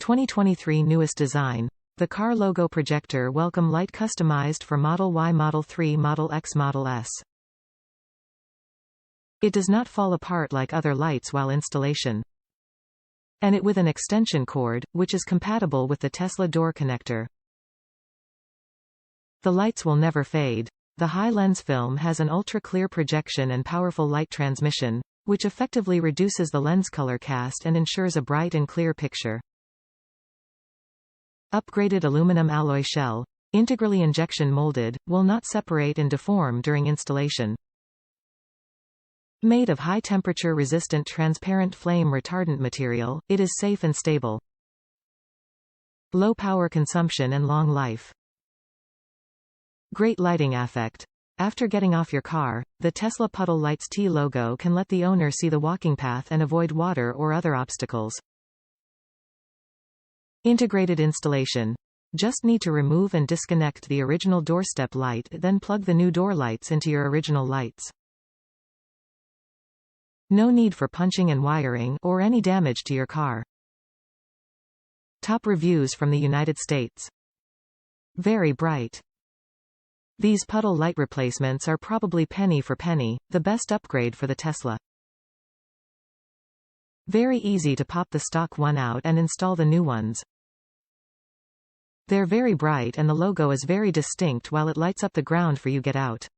2023 newest design. The car logo projector welcome light customized for Model Y, Model 3, Model X, Model S. It does not fall apart like other lights while installation. And it with an extension cord, which is compatible with the Tesla door connector. The lights will never fade. The high lens film has an ultra-clear projection and powerful light transmission, which effectively reduces the lens color cast and ensures a bright and clear picture. Upgraded aluminum alloy shell, integrally injection molded, will not separate and deform during installation. Made of high-temperature resistant transparent flame retardant material, it is safe and stable. Low power consumption and long life. Great lighting effect. After getting off your car, the Tesla Puddle Lights T logo can let the owner see the walking path and avoid water or other obstacles. Integrated installation. Just need to remove and disconnect the original doorstep light, then plug the new door lights into your original lights. No need for punching and wiring or any damage to your car. Top reviews from the United States. Very bright. These puddle light replacements are probably penny for penny, the best upgrade for the Tesla. Very easy to pop the stock one out and install the new ones. They're very bright and the logo is very distinct while it lights up the ground for you get out.